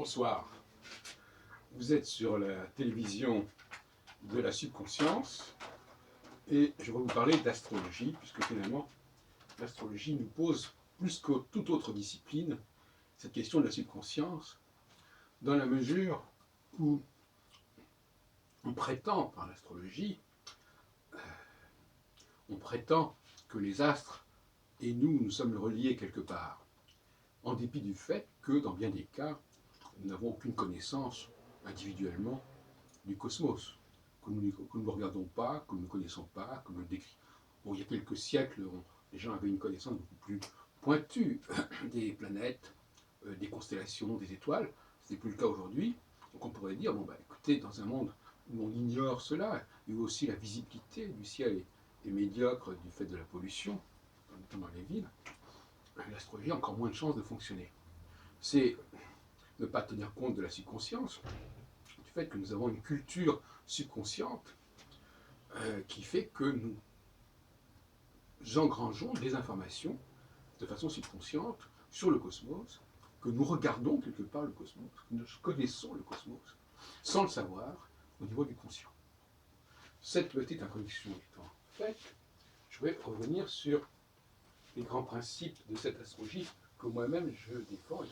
Bonsoir, vous êtes sur la télévision de la subconscience et je vais vous parler d'astrologie, puisque finalement l'astrologie nous pose plus que toute autre discipline cette question de la subconscience, dans la mesure où on prétend par l'astrologie, on prétend que les astres et nous sommes reliés quelque part, en dépit du fait que dans bien des cas, nous n'avons aucune connaissance individuellement du cosmos, que nous ne regardons pas, que nous ne connaissons pas, que nous le décrivons. Bon, il y a quelques siècles, les gens avaient une connaissance beaucoup plus pointue des planètes, des constellations, des étoiles. Ce n'est plus le cas aujourd'hui. Donc on pourrait dire, bon, bah, écoutez, dans un monde où on ignore cela, et où aussi la visibilité du ciel est médiocre du fait de la pollution, notamment dans les villes, l'astrologie a encore moins de chances de fonctionner. C'est ne pas tenir compte de la subconscience, du fait que nous avons une culture subconsciente qui fait que nous engrangeons des informations de façon subconsciente sur le cosmos, que nous regardons quelque part le cosmos, que nous connaissons le cosmos, sans le savoir, au niveau du conscient. Cette petite introduction étant faite, je vais revenir sur les grands principes de cette astrologie que moi-même je défends et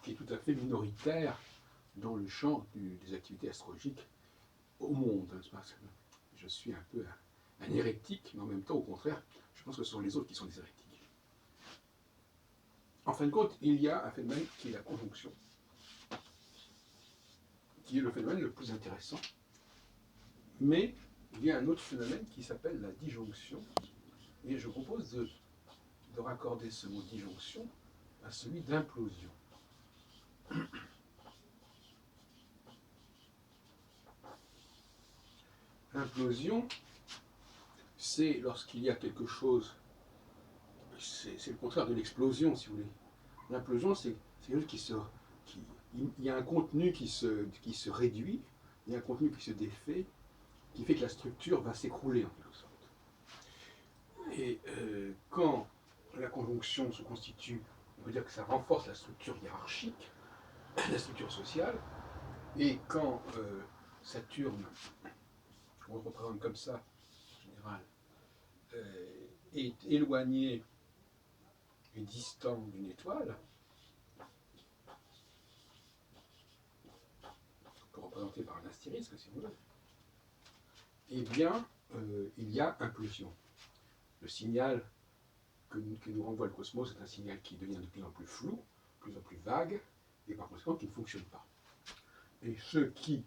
qui est tout à fait minoritaire dans le champ des activités astrologiques au monde. Je suis un peu un hérétique, mais en même temps, au contraire, je pense que ce sont les autres qui sont des hérétiques. En fin de compte, il y a un phénomène qui est la conjonction, qui est le phénomène le plus intéressant, mais il y a un autre phénomène qui s'appelle la disjonction, et je propose de raccorder ce mot disjonction à celui d'implosion. L'implosion, c'est lorsqu'il y a quelque chose, c'est le contraire de l'explosion, si vous voulez. L'implosion, c'est quelque chose il y a un contenu qui se réduit, il y a un contenu qui se défait, qui fait que la structure va s'écrouler en quelque sorte. Et quand la conjonction se constitue, on peut dire que ça renforce la structure hiérarchique, la structure sociale, et quand Saturne, on le représente comme ça en général, est éloigné et distant d'une étoile, on peut représenter par un astérisque si vous voulez, eh bien, il y a implosion. Le signal que nous renvoie le cosmos est un signal qui devient de plus en plus flou, de plus en plus vague, et par conséquent qui ne fonctionne pas. Et ceux qui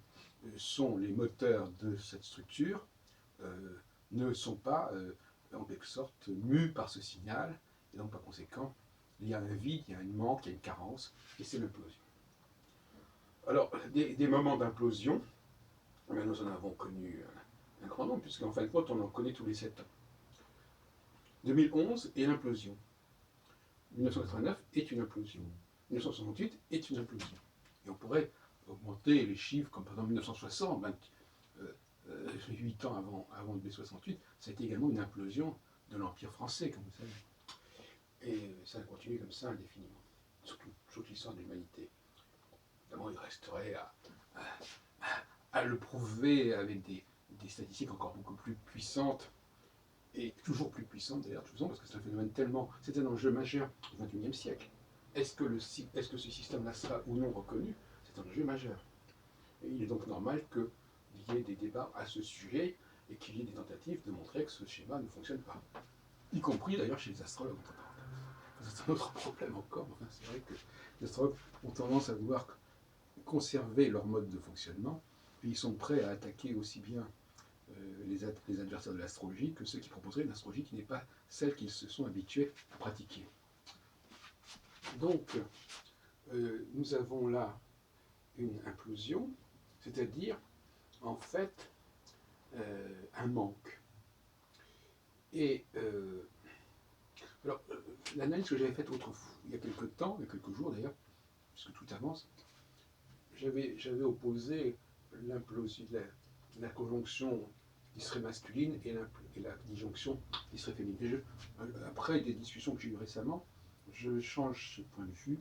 sont les moteurs de cette structure ne sont pas, en quelque sorte, mus par ce signal, et donc par conséquent, il y a un vide, il y a un manque, il y a une carence, et c'est l'implosion. Alors, des moments d'implosion, nous en avons connu un grand nombre, puisqu'en fin de compte, on en connaît tous les 7 ans. 2011 est l'implosion. 1989 est une implosion. 1968 est une implosion. Et on pourrait augmenter les chiffres, comme par exemple 1960, 8 ans avant mai 68, ça a été également une implosion de l'Empire français, comme vous savez. Et ça a continué comme ça indéfiniment, surtout toute l'histoire de l'humanité. Évidemment, il resterait à le prouver avec des statistiques encore beaucoup plus puissantes, et toujours plus puissantes d'ailleurs, parce que c'est un phénomène tellement, c'est un enjeu majeur du XXIe siècle. Est-ce que ce système-là sera ou non reconnu? C'est un enjeu majeur. Et il est donc normal qu'il y ait des débats à ce sujet et qu'il y ait des tentatives de montrer que ce schéma ne fonctionne pas. Y compris d'ailleurs chez les astrologues. C'est un autre problème encore. Enfin, c'est vrai que les astrologues ont tendance à vouloir conserver leur mode de fonctionnement et ils sont prêts à attaquer aussi bien les adversaires de l'astrologie que ceux qui proposeraient une astrologie qui n'est pas celle qu'ils se sont habitués à pratiquer. Donc, nous avons là une implosion, c'est-à-dire, en fait, un manque. Et l'analyse que j'avais faite autrefois, il y a quelques temps, il y a quelques jours d'ailleurs, puisque tout avance, j'avais opposé l'implosion, la conjonction qui serait masculine et la disjonction qui serait féminine. Après des discussions que j'ai eues récemment, je change ce point de vue.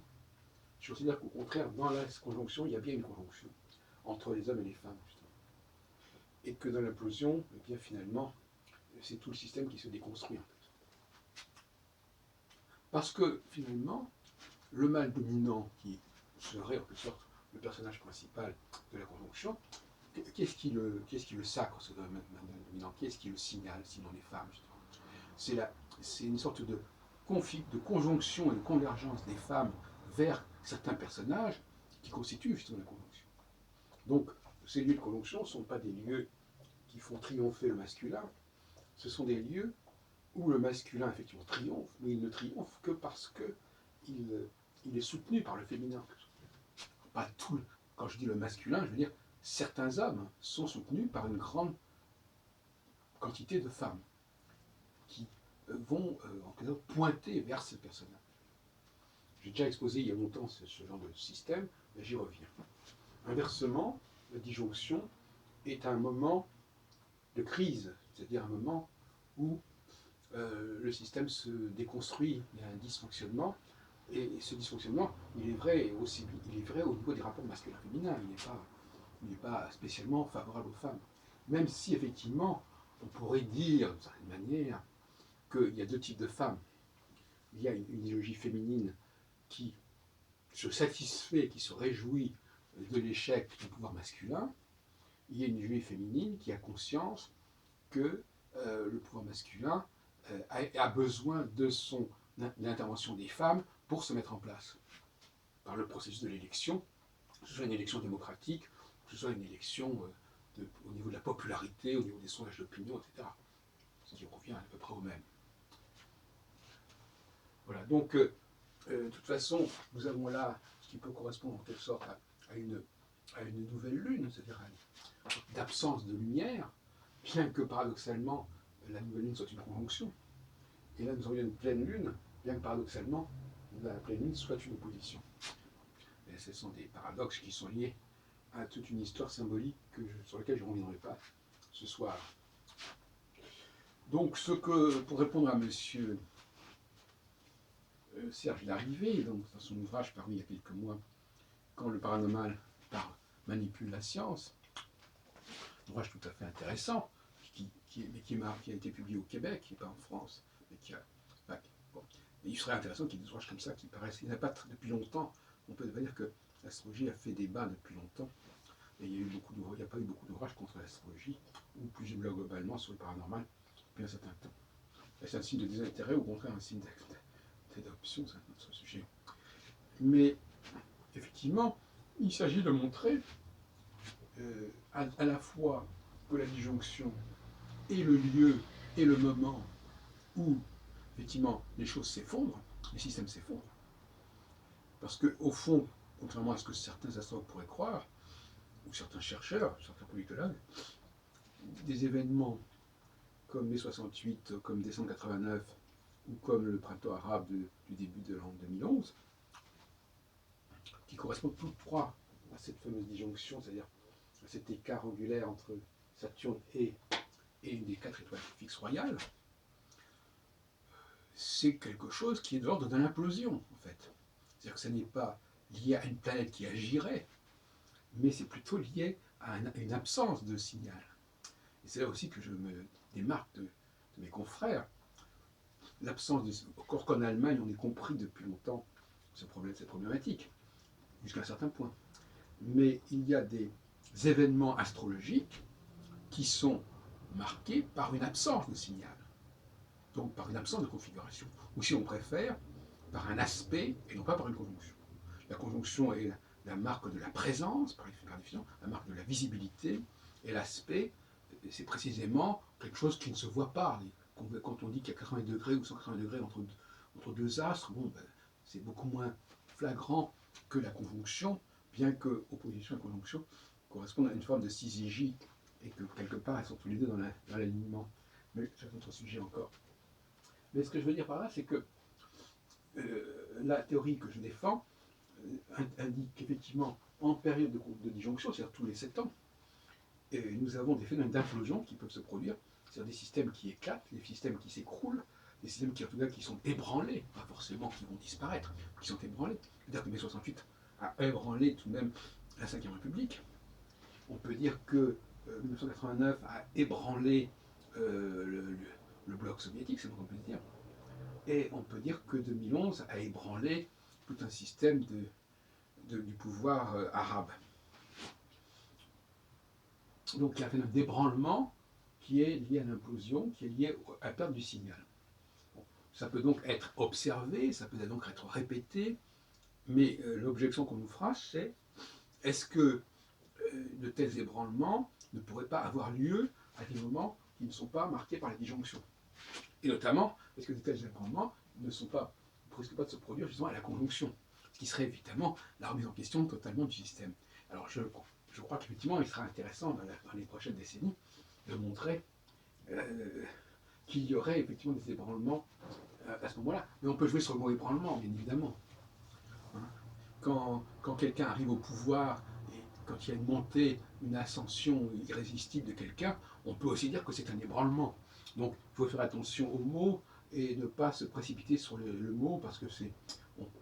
Je considère qu'au contraire, dans la conjonction, il y a bien une conjonction entre les hommes et les femmes, justement. Et que dans l'implosion, eh bien finalement, c'est tout le système qui se déconstruit. Parce que finalement, le mâle dominant, qui serait en quelque sorte le personnage principal de la conjonction, qu'est-ce qui le sacre, ce mâle dominant? Qu'est-ce qui le signale, sinon les femmes, justement? C'est une sorte de conjonction et de convergence des femmes vers certains personnages qui constituent justement la conjonction. Donc, ces lieux de conjonction ne sont pas des lieux qui font triompher le masculin, ce sont des lieux où le masculin effectivement triomphe, mais il ne triomphe que parce qu'il est soutenu par le féminin. Pas tout, quand je dis le masculin, je veux dire certains hommes sont soutenus par une grande quantité de femmes qui vont en quelque sorte pointer vers ce personnage. J'ai déjà exposé il y a longtemps ce genre de système, mais j'y reviens. Inversement, la disjonction est un moment de crise, c'est-à-dire un moment où le système se déconstruit, il y a un dysfonctionnement, et ce dysfonctionnement, il est vrai au niveau des rapports masculins-féminins, il n'est pas spécialement favorable aux femmes. Même si effectivement, on pourrait dire d'une certaine manière qu'il y a deux types de femmes. Il y a une idéologie féminine qui se satisfait, qui se réjouit de l'échec du pouvoir masculin. Il y a une idéologie féminine qui a conscience que le pouvoir masculin a besoin de l'intervention des femmes pour se mettre en place. Par le processus de l'élection, que ce soit une élection démocratique, que ce soit une élection au niveau de la popularité, au niveau des sondages d'opinion, etc. Ce qui revient à peu près au même. Voilà, donc, de toute façon, nous avons là ce qui peut correspondre en quelque sorte à une nouvelle lune, c'est-à-dire d'absence de lumière, bien que paradoxalement, la nouvelle lune soit une conjonction. Et là, nous aurions une pleine lune, bien que paradoxalement, la pleine lune soit une opposition. Et ce sont des paradoxes qui sont liés à toute une histoire symbolique sur laquelle je ne reviendrai pas ce soir. Donc, pour répondre à monsieur Serge Larrivé, dans son ouvrage paru il y a quelques mois, Quand le paranormal manipule la science, un ouvrage tout à fait intéressant, qui a été publié au Québec, et pas en France, mais il serait intéressant qu'il y ait des ouvrages comme ça qui paraissent. Il n'y en a pas depuis longtemps. On peut dire que l'astrologie a fait débat depuis longtemps. Et il n'y a pas eu beaucoup d'ouvrages contre l'astrologie, ou plus globalement sur le paranormal, depuis un certain temps. C'est un signe de désintérêt, ou au contraire un signe d'adoption, c'est un autre sujet. Mais effectivement, il s'agit de montrer à la fois que la disjonction est le lieu et le moment où effectivement les choses s'effondrent, les systèmes s'effondrent. Parce qu'au fond, contrairement à ce que certains astrologues pourraient croire, ou certains chercheurs, certains politologues, des événements comme mai 68, comme décembre 89, ou comme le printemps arabe du début de l'an 2011, qui correspondent tous trois à cette fameuse disjonction, c'est-à-dire à cet écart angulaire entre Saturne et une des 4 étoiles fixes royales, c'est quelque chose qui est de l'ordre de l'implosion, en fait. C'est-à-dire que ce n'est pas lié à une planète qui agirait, mais c'est plutôt lié à une absence de signal. Et c'est là aussi que je me démarque de mes confrères. L'absence de... Encore qu'en Allemagne, on ait compris depuis longtemps cette problématique, jusqu'à un certain point. Mais il y a des événements astrologiques qui sont marqués par une absence de signal, donc par une absence de configuration, ou si on préfère, par un aspect et non pas par une conjonction. La conjonction est la marque de la présence, par définition, la marque de la visibilité, et l'aspect, c'est précisément quelque chose qui ne se voit pas. Quand on dit qu'il y a 80 degrés ou 180 degrés entre deux astres, bon, c'est beaucoup moins flagrant que la conjonction, bien que opposition et conjonction correspondent à une forme de syzygie, et que quelque part elles sont tous les deux dans l'alignement. Mais c'est un autre sujet encore. Mais ce que je veux dire par là, c'est que la théorie que je défends indique qu'effectivement, en période de disjonction, c'est-à-dire tous les 7 ans, nous avons des phénomènes d'implosion qui peuvent se produire, c'est-à-dire des systèmes qui éclatent, des systèmes qui s'écroulent, des systèmes qui, en tout cas, qui sont ébranlés, pas forcément qui vont disparaître, qui sont ébranlés. C'est-à-dire que mai 68 a ébranlé tout de même la Ve République. On peut dire que 1989 a ébranlé le bloc soviétique, c'est ce qu'on peut dire. Et on peut dire que 2011 a ébranlé tout un système du pouvoir arabe. Donc il y a un phénomène d'ébranlement qui est lié à l'implosion, qui est lié à la perte du signal. Bon, ça peut donc être observé, ça peut donc être répété, mais l'objection qu'on nous fera, c'est est-ce que de tels ébranlements ne pourraient pas avoir lieu à des moments qui ne sont pas marqués par la disjonction? Et notamment, est-ce que de tels ébranlements ne risquent pas de se produire justement à la conjonction, ce qui serait évidemment la remise en question totalement du système. Alors je crois qu'effectivement, il sera intéressant dans les prochaines décennies de montrer qu'il y aurait effectivement des ébranlements à ce moment-là. Mais on peut jouer sur le mot ébranlement, bien évidemment. Hein, quand quelqu'un arrive au pouvoir, et quand il y a une montée, une ascension irrésistible de quelqu'un, on peut aussi dire que c'est un ébranlement. Donc il faut faire attention aux mots et ne pas se précipiter sur le mot, parce que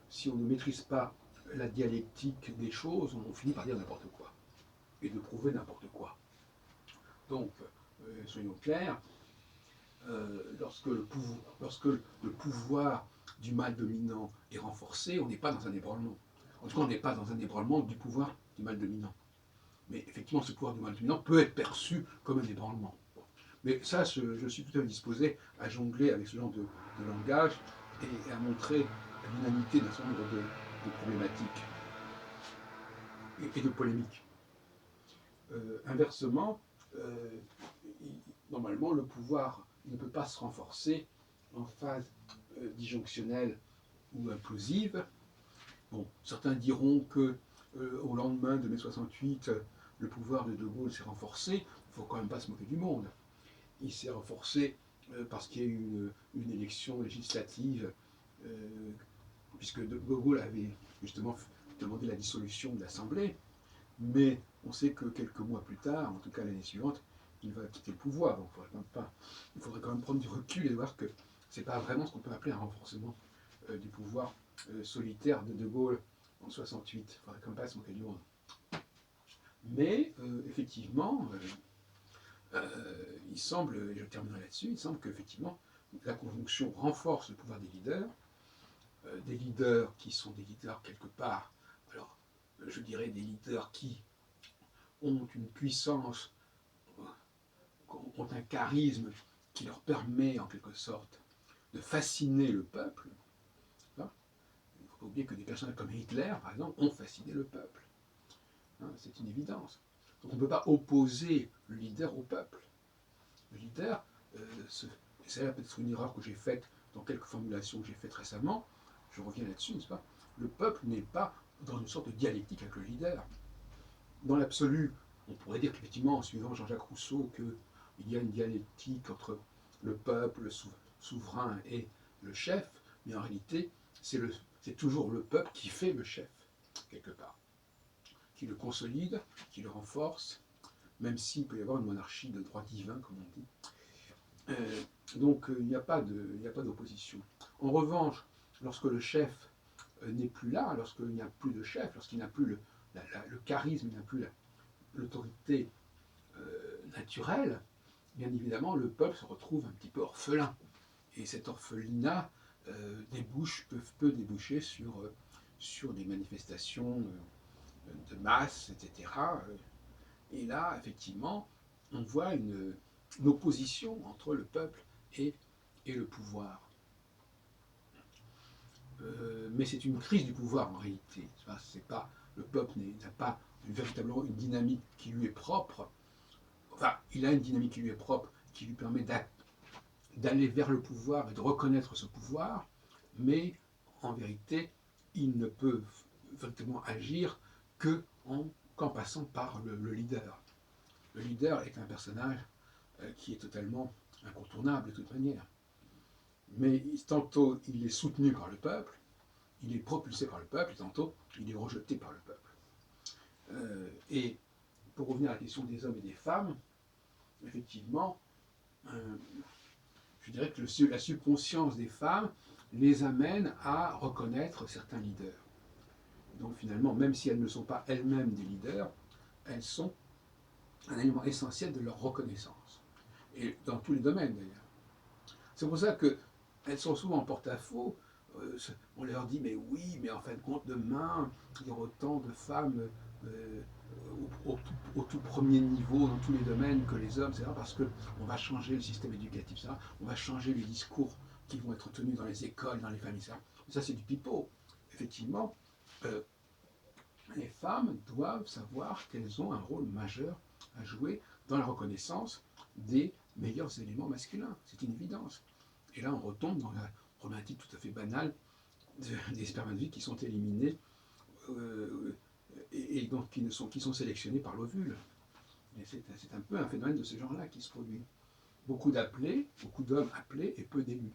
si on ne maîtrise pas la dialectique des choses, on finit par dire n'importe quoi et de prouver n'importe quoi. Donc, soyons clairs, lorsque le pouvoir du mal dominant est renforcé, on n'est pas dans un ébranlement. En tout cas, on n'est pas dans un ébranlement du pouvoir du mal dominant. Mais effectivement, ce pouvoir du mal dominant peut être perçu comme un ébranlement. Bon. Mais ça, je suis tout à fait disposé à jongler avec ce genre de langage et à montrer l'inanité d'un certain nombre de problématiques et de polémiques. Inversement, normalement, le pouvoir ne peut pas se renforcer en phase disjonctionnelle ou implosive. Bon, certains diront que au lendemain de mai 68, le pouvoir de De Gaulle s'est renforcé. Il ne faut quand même pas se moquer du monde. Il s'est renforcé parce qu'il y a eu une élection législative, puisque De Gaulle avait justement demandé la dissolution de l'Assemblée. Mais on sait que quelques mois plus tard, en tout cas l'année suivante, il va quitter le pouvoir. Donc il faudrait quand même prendre du recul et voir que ce n'est pas vraiment ce qu'on peut appeler un renforcement du pouvoir solitaire de De Gaulle en 68. Il ne faudrait quand même pas se moquer du monde. Mais effectivement, il semble, et je terminerai là-dessus, il semble qu'effectivement la conjonction renforce le pouvoir des leaders qui sont des leaders quelque part, alors je dirais des leaders qui ont une puissance, ont un charisme qui leur permet en quelque sorte de fasciner le peuple. Il ne faut pas oublier que des personnages comme Hitler, par exemple, ont fasciné le peuple. C'est une évidence. Donc on ne peut pas opposer le leader au peuple. Le leader, c'est peut-être une erreur que j'ai faite dans quelques formulations que j'ai faites récemment, je reviens là-dessus, n'est-ce pas? Le peuple n'est pas dans une sorte de dialectique avec le leader. Dans l'absolu, on pourrait dire qu'effectivement, en suivant Jean-Jacques Rousseau, qu'il y a une dialectique entre le peuple, le souverain et le chef, mais en réalité, c'est toujours le peuple qui fait le chef, quelque part, qui le consolide, qui le renforce, même s'il peut y avoir une monarchie de droit divin, comme on dit. Donc il n'y a pas d'opposition. En revanche, lorsque le chef n'est plus là, lorsqu'il n'y a plus de chef, lorsqu'il n'a plus le charisme, il n'a plus l'autorité naturelle, bien évidemment, le peuple se retrouve un petit peu orphelin. Et cet orphelinat peut déboucher sur des manifestations de masse, etc. Et là, effectivement, on voit une opposition entre le peuple et le pouvoir. Mais c'est une crise du pouvoir en réalité. Le peuple n'a pas véritablement une dynamique qui lui est propre. Enfin, il a une dynamique qui lui est propre, qui lui permet d'aller vers le pouvoir et de reconnaître ce pouvoir, mais en vérité, il ne peut véritablement agir qu'en passant par le leader. Le leader est un personnage qui est totalement incontournable de toute manière. Mais tantôt il est soutenu par le peuple, il est propulsé par le peuple, et tantôt il est rejeté par le peuple. Et pour revenir à la question des hommes et des femmes, effectivement, je dirais que la subconscience des femmes les amène à reconnaître certains leaders. Donc finalement, même si elles ne sont pas elles-mêmes des leaders, elles sont un élément essentiel de leur reconnaissance. Et dans tous les domaines d'ailleurs. C'est pour ça qu'elles sont souvent en porte-à-faux. On leur dit, mais oui, mais en fin de compte, demain, il y aura autant de femmes au tout premier niveau, dans tous les domaines, que les hommes, c'est parce qu'on va changer le système éducatif, ça, on va changer les discours qui vont être tenus dans les écoles, dans les familles, ça. Ça, c'est du pipeau. Effectivement, euh, les femmes doivent savoir qu'elles ont un rôle majeur à jouer dans la reconnaissance des meilleurs éléments masculins. C'est une évidence. Et là, on retombe dans la problématique tout à fait banale des spermatozoïdes qui sont éliminés et donc qui sont sélectionnés par l'ovule. C'est un peu un phénomène de ce genre-là qui se produit. Beaucoup d'appelés, beaucoup d'hommes appelés et peu d'élus.